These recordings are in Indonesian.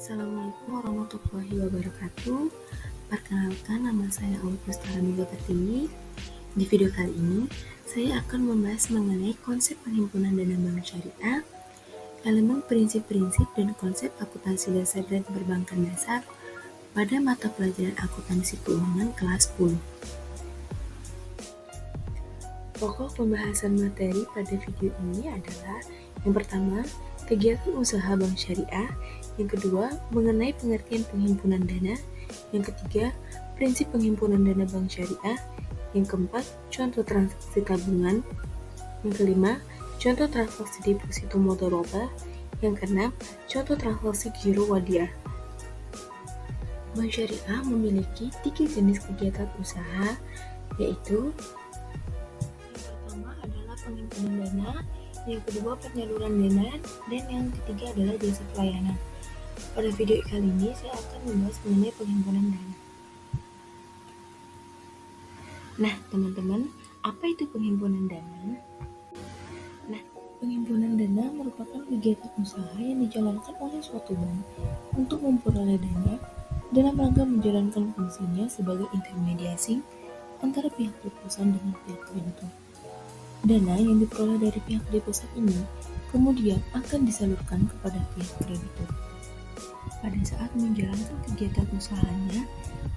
Assalamualaikum warahmatullahi wabarakatuh. Perkenalkan, nama saya Augustara Mega Pertiwi. Di video kali ini, saya akan membahas mengenai konsep penghimpunan dana bank syariah, elemen prinsip-prinsip dan konsep akuntansi dasar dan perbankan dasar pada mata pelajaran akuntansi keuangan kelas 10. Pokok pembahasan materi pada video ini adalah yang pertama, kegiatan usaha bank syariah, yang kedua, mengenai pengertian penghimpunan dana, yang ketiga, prinsip penghimpunan dana bank syariah, yang keempat, contoh transaksi tabungan, yang kelima, contoh transaksi deposito mudharabah, yang keenam, contoh transaksi giro wadiah. Bank syariah memiliki 3 jenis kegiatan usaha, yaitu penghimpunan dana, yang kedua penyaluran dana, dan yang ketiga adalah jasa pelayanan. Pada video kali ini saya akan membahas mengenai penghimpunan dana. Nah, teman-teman, apa itu penghimpunan dana? Nah, penghimpunan dana merupakan kegiatan usaha yang dijalankan oleh suatu bank untuk memperoleh dana dalam rangka menjalankan fungsinya sebagai intermediasi antara pihak deposan dengan pihak kreditur. Dana yang diperoleh dari pihak deposan ini kemudian akan disalurkan kepada pihak kreditur. Pada saat menjalankan kegiatan usahanya,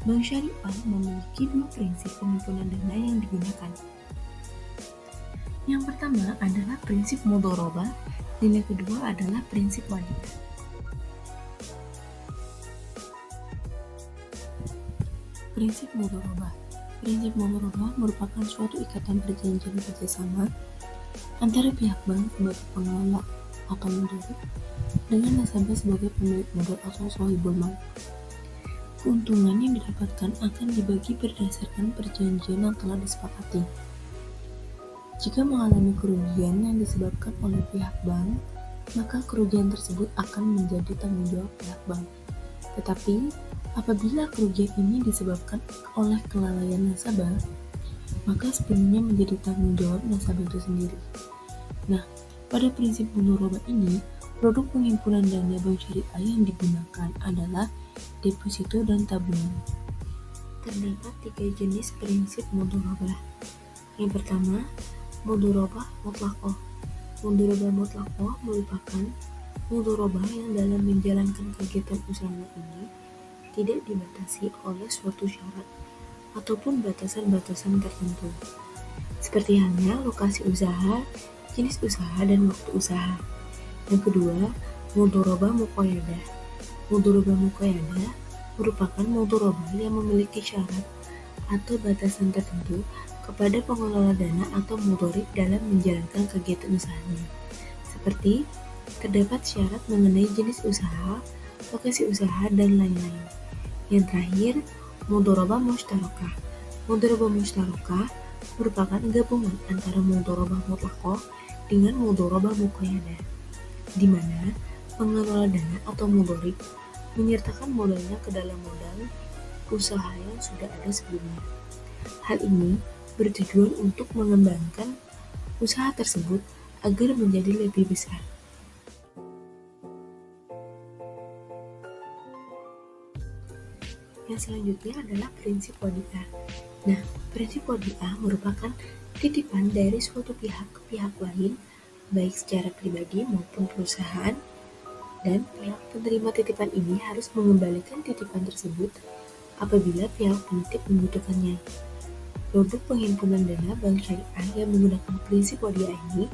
Bank Syariah memiliki 2 prinsip penghimpunan dana yang digunakan. Yang pertama adalah prinsip mudharabah dan yang kedua adalah prinsip wadiah. Prinsip mudharabah. Prinsip mudharabah merupakan suatu ikatan perjanjian kerjasama antara pihak bank sebagai pengelola atau mudharib dengan nasabah sebagai pemilik modal atau shahibul mal. Keuntungan yang didapatkan akan dibagi berdasarkan perjanjian yang telah disepakati. Jika mengalami kerugian yang disebabkan oleh pihak bank, maka kerugian tersebut akan menjadi tanggung jawab pihak bank. Tetapi, apabila kerugian ini disebabkan oleh kelalaian nasabah, maka sepenuhnya menjadi tanggung jawab nasabah itu sendiri. Nah, pada prinsip mudharabah ini, produk penghimpunan dana bank syariah yang digunakan adalah deposito dan tabungan. Terdapat 3 jenis prinsip mudharabah. Yang pertama, mudharabah mutlaqah. Mudharabah mutlaqah merupakan mudharabah yang dalam menjalankan kegiatan usaha ini tidak dibatasi oleh suatu syarat ataupun batasan-batasan tertentu, seperti halnya lokasi usaha, jenis usaha, dan waktu usaha. Yang kedua, mudharabah muqayyadah. Mudharabah muqayyadah merupakan mudharabah yang memiliki syarat atau batasan tertentu kepada pengelola dana atau mudharib dalam menjalankan kegiatan usahanya, seperti terdapat syarat mengenai jenis usaha, lokasi usaha, dan lain-lain. Yang terakhir, mudharabah mushtarakah. Mudharabah mushtarakah merupakan gabungan antara mudharabah mutlaqah dengan mudharabah muqayyadah, di mana pengelola dana atau mudharib menyertakan modalnya ke dalam modal usaha yang sudah ada sebelumnya. Hal ini bertujuan untuk mengembangkan usaha tersebut agar menjadi lebih besar. Yang selanjutnya adalah prinsip wadiah. Nah, prinsip wadiah merupakan titipan dari suatu pihak ke pihak lain, baik secara pribadi maupun perusahaan, dan pihak penerima titipan ini harus mengembalikan titipan tersebut apabila pihak penitip membutuhkannya. Produk penghimpunan dana bank syariah yang menggunakan prinsip wadiah ini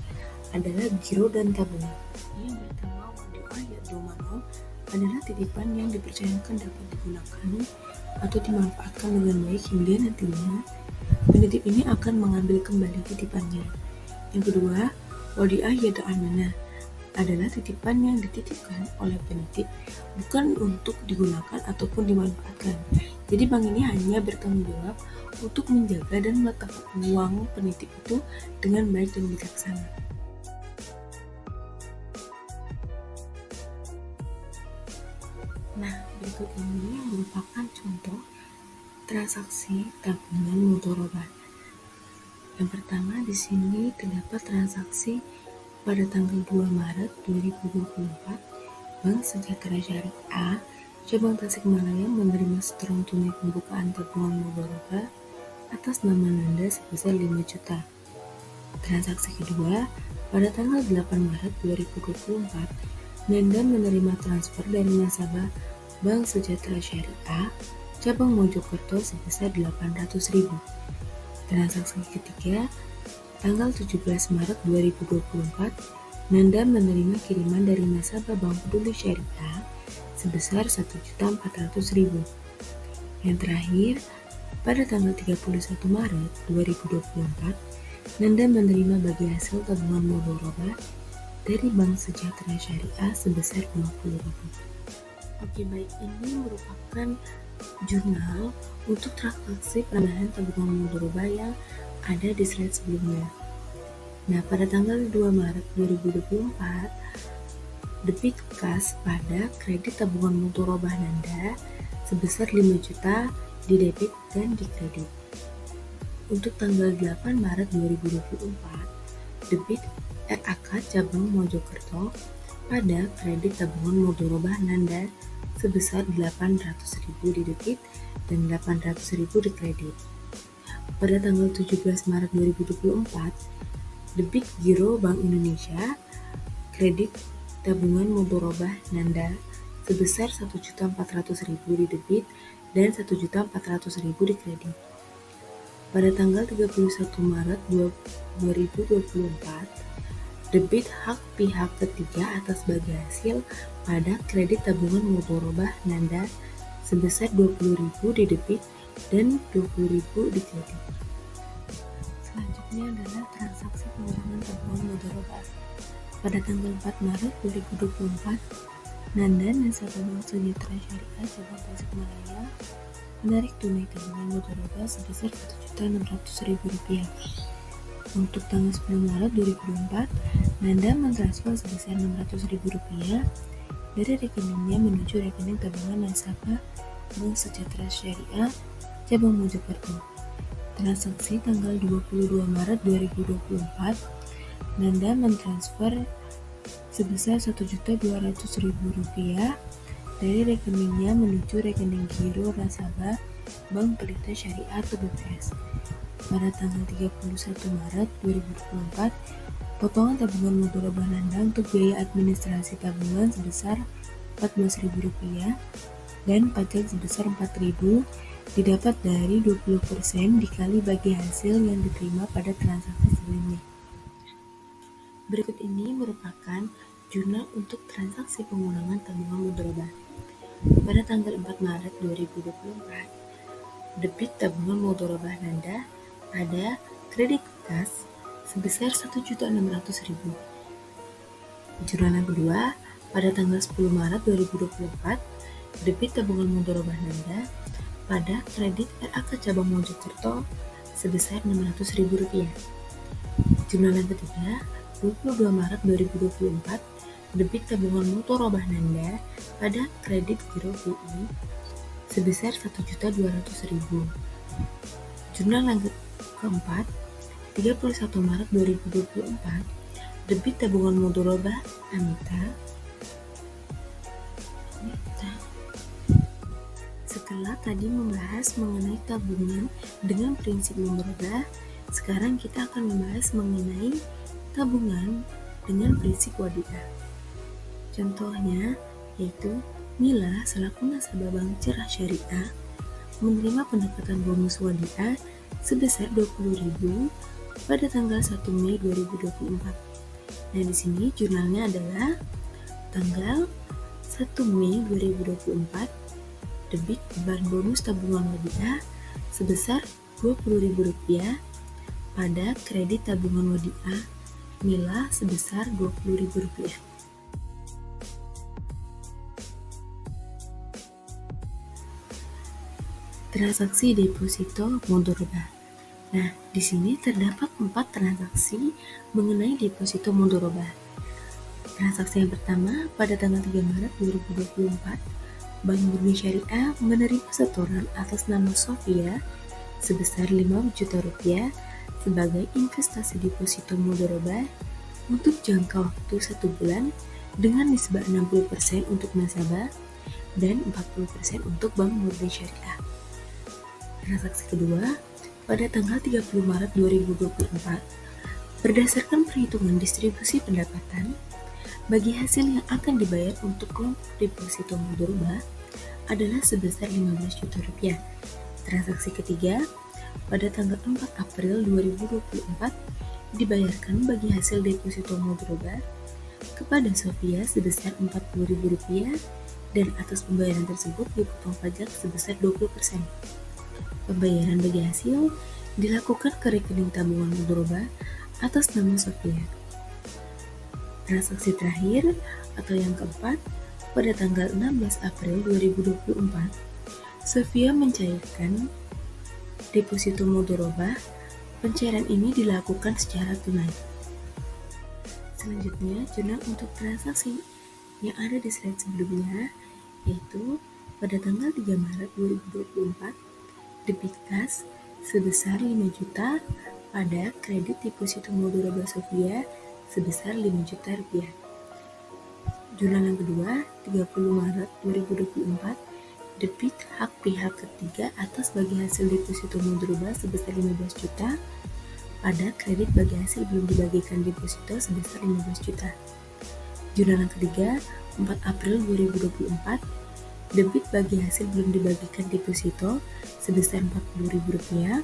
adalah giro dan tabungan. Yang pertama, wadiah yaddomano adalah titipan yang dipercayakan dapat digunakan atau dimanfaatkan dengan baik hingga nantinya penitip ini akan mengambil kembali titipannya. Yang kedua, wadiah yad'amanah adalah titipan yang dititipkan oleh penitip bukan untuk digunakan ataupun dimanfaatkan. Jadi bank ini hanya bertanggung jawab untuk menjaga dan meletakkan uang penitip itu dengan baik dan bijaksana. Nah, berikut ini merupakan contoh transaksi tabungan mudharabah. Yang pertama di sini terdapat transaksi pada tanggal 2 Maret 2024 Bank Sejahtera Syariah Cabang Tasikmalaya menerima setoran tunai pembukaan tabungan mudharabah atas nama Nanda sebesar 5 juta. Transaksi kedua, pada tanggal 8 Maret 2024, Nanda menerima transfer dari nasabah Bank Sejahtera Syariah Cabang Mojokerto sebesar 800.000. Transaksi ketiga, tanggal 17 Maret 2024, Nanda menerima kiriman dari nasabah Bank Peduli Syariah sebesar 1.400.000. Yang terakhir, pada tanggal 31 Maret 2024, Nanda menerima bagi hasil tabungan mudharabah dari Bank Sejahtera Syariah sebesar 50.000. Oke, baik, ini merupakan jurnal untuk transaksi penambahan tabungan mudharabah yang ada di slide sebelumnya. Nah, pada tanggal 2 Maret 2024, debit kas pada kredit tabungan mudharabah Nanda sebesar 5 juta di debit dan di kredit. Untuk tanggal 8 Maret 2024, debit RAK Cabang Mojokerto pada kredit tabungan mudharabah Nanda sebesar 800.000 di debit dan 800.000 di kredit. Pada tanggal 17 Maret 2024, debit giro Bank Indonesia kredit tabungan mudharabah Nanda sebesar 1.400.000 di debit dan 1.400.000 di kredit. Pada tanggal 31 Maret 2024, debit hak pihak ketiga atas bagi hasil pada kredit tabungan mudharabah Nanda sebesar 20.000 di debit dan 20.000 di kredit. Selanjutnya adalah transaksi pengurangan tabungan mudharabah. Pada tanggal 4 Maret 2024, Nanda nasabah Bank Sejahtera Syariah Cabang Tasikmalaya menarik tunai tabungan mudharabah sebesar Rp1.600.000. Untuk tanggal 10 Maret 2024, Nanda mentransfer sebesar Rp600.000 dari rekeningnya menuju rekening tabungan nasabah Bank Sejahtera Syariah Cabang Mojokerto. Transaksi tanggal 22 Maret 2024, Nanda mentransfer sebesar Rp1.200.000 dari rekeningnya menuju rekening giro nasabah Bank Pelita Syariah atau BPS. Pada tanggal 31 Maret 2024, potongan tabungan mudharabah Nanda untuk biaya administrasi tabungan sebesar Rp14.000 dan pajak sebesar Rp4.000 didapat dari 20% dikali bagi hasil yang diterima pada transaksi sebelumnya. Berikut ini merupakan jurnal untuk transaksi pengurangan tabungan mudharabah. Pada tanggal 4 Maret 2024, debit tabungan mudharabah Nanda pada kredit kas sebesar Rp1.600.000. Jurnal yang kedua, pada tanggal 10 Maret 2024, debit tabungan mudharabah Nanda pada kredit RAK Cabang Mojokerto sebesar Rp600.000. Jurnal yang ketiga, 22 Maret 2024, debit tabungan mudharabah Nanda pada kredit giro BI sebesar Rp1.200.000. Jurnal yang keempat, 31 Maret 2024, debit tabungan mudharabah Amita. Setelah tadi membahas mengenai tabungan dengan prinsip mudharabah, sekarang kita akan membahas mengenai tabungan dengan prinsip wadiah. Contohnya yaitu Mila selaku nasabah Bank Cerah Syariah menerima pendapatan bonus wadiah sebesar Rp20.000 pada tanggal 1 Mei 2024. Nah, di sini jurnalnya adalah tanggal 1 Mei 2024, debit beban bonus tabungan wadiah sebesar Rp20.000 pada kredit tabungan wadiah Mila sebesar Rp20.000. Transaksi deposito mudharabah. Nah, di sini terdapat 4 transaksi mengenai deposito mudharabah. Transaksi yang pertama, pada tanggal 3 Maret 2024, Bank Bumi Syariah menerima setoran atas nama Sofia sebesar Rp5 juta sebagai investasi deposito mudharabah untuk jangka waktu 1 bulan dengan nisbah 60% untuk nasabah dan 40% untuk Bank Murni Syariah. Transaksi kedua, pada tanggal 30 Maret 2024, berdasarkan perhitungan distribusi pendapatan, bagi hasil yang akan dibayar untuk kelompok deposito mudorobah adalah sebesar 15 juta rupiah. Transaksi ketiga, pada tanggal 4 April 2024, dibayarkan bagi hasil deposito mudorobah kepada Sofia sebesar Rp40.000 dan atas pembayaran tersebut dipotong pajak sebesar 20%. Pembayaran bagi hasil dilakukan ke rekening tabungan mudorobah atas nama Sofia. Transaksi terakhir atau yang keempat, pada tanggal 16 April 2024, Sofia mencairkan deposito mudorobah. Pencairan ini dilakukan secara tunai. Selanjutnya, jurnal untuk transaksi yang ada di slide sebelumnya, yaitu pada tanggal 3 Maret 2024, debit kas sebesar 5 juta pada kredit deposito mudorobah Sofia sebesar 5 juta rupiah. Jurnal yang kedua, 30 Maret 2024, debit hak pihak ketiga atas bagi hasil deposito mudorobah sebesar 15 juta pada kredit bagi hasil belum dibagikan deposito sebesar 15 juta. Jurnal yang ketiga, 4 April 2024, debit bagi hasil belum dibagikan deposito sebesar Rp40.000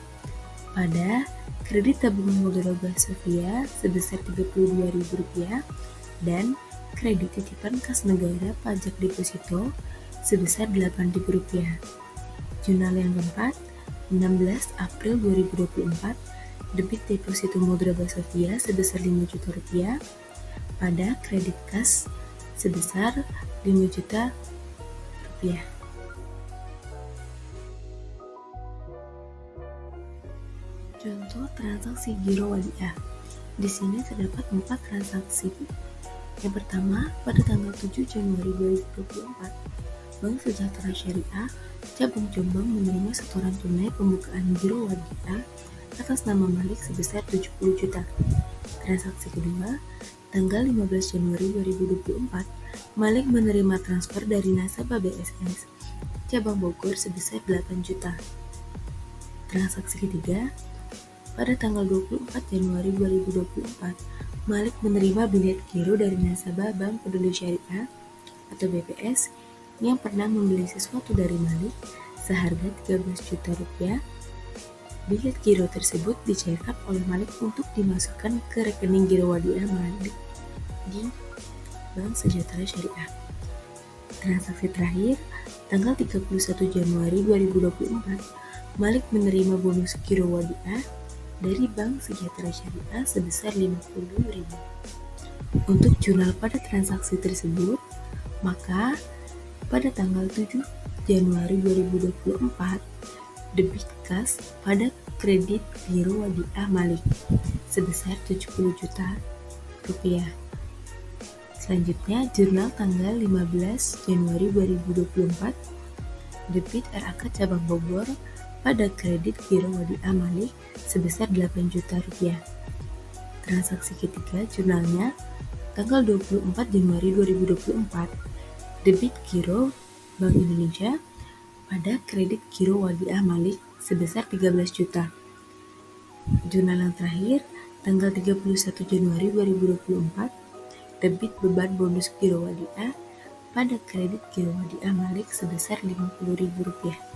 pada kredit tabungan mudorobah Sofia sebesar Rp32.000 dan kredit titipan kas negara pajak deposito sebesar Rp8.000. Jurnal yang keempat, 16 April 2024, debit deposito mudorobah Sofia sebesar Rp5 juta pada kredit kas sebesar Rp5 juta. Contoh transaksi giro wadiah. Di sini terdapat 4 transaksi. Yang pertama, pada tanggal 7 Januari 2024, Bank Sejahtera Syariah Cabang Jombang menerima setoran tunai pembukaan giro wadiah atas nama Malik sebesar 70 juta. Transaksi kedua, tanggal 15 Januari 2024, Malik menerima transfer dari nasabah BSS Cabang Bogor sebesar 8 juta. Transaksi ketiga, pada tanggal 24 Januari 2024, Malik menerima bilet giro dari nasabah Bank Peduli Syariah atau BPS yang pernah membeli sesuatu dari Malik seharga 13 juta rupiah. Bilet giro tersebut dicairkan oleh Malik untuk dimasukkan ke rekening giro wadiah Malik di Bank Sejahtera Syariah. Transaksi terakhir, tanggal 31 Januari 2024, Malik menerima bonus giro wadiah dari Bank Sejahtera Syariah sebesar Rp50.000. Untuk jurnal pada transaksi tersebut, maka pada tanggal 7 Januari 2024, debit kas pada kredit giro wadiah Malik sebesar 70 juta rupiah. Selanjutnya, jurnal tanggal 15 Januari 2024, debit RAK Cabang Bogor pada kredit giro wadiah Malik sebesar 8 juta rupiah. Transaksi ketiga jurnalnya tanggal 24 Januari 2024, debit giro Bank Indonesia pada kredit giro wadiah Malik sebesar 13 juta. Jurnal yang terakhir tanggal 31 Januari 2024, debit beban bonus giro wadiah pada kredit giro wadiah Malik sebesar Rp50.000.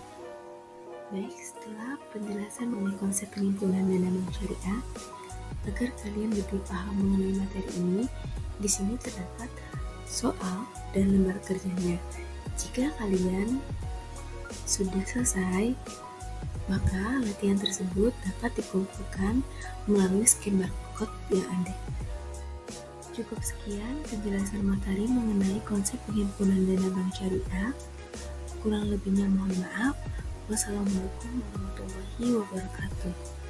Baik, setelah penjelasan mengenai konsep penghimpunan dana bank syariah, agar kalian lebih paham mengenai materi ini, di sini terdapat soal dan lembar kerjanya. Jika kalian sudah selesai, maka latihan tersebut dapat dikumpulkan melalui scan barcode yang ada. Cukup sekian penjelasan materi mengenai konsep penghimpunan dana bank syariah. Kurang lebihnya mohon maaf. Wassalamualaikum warahmatullahi wabarakatuh.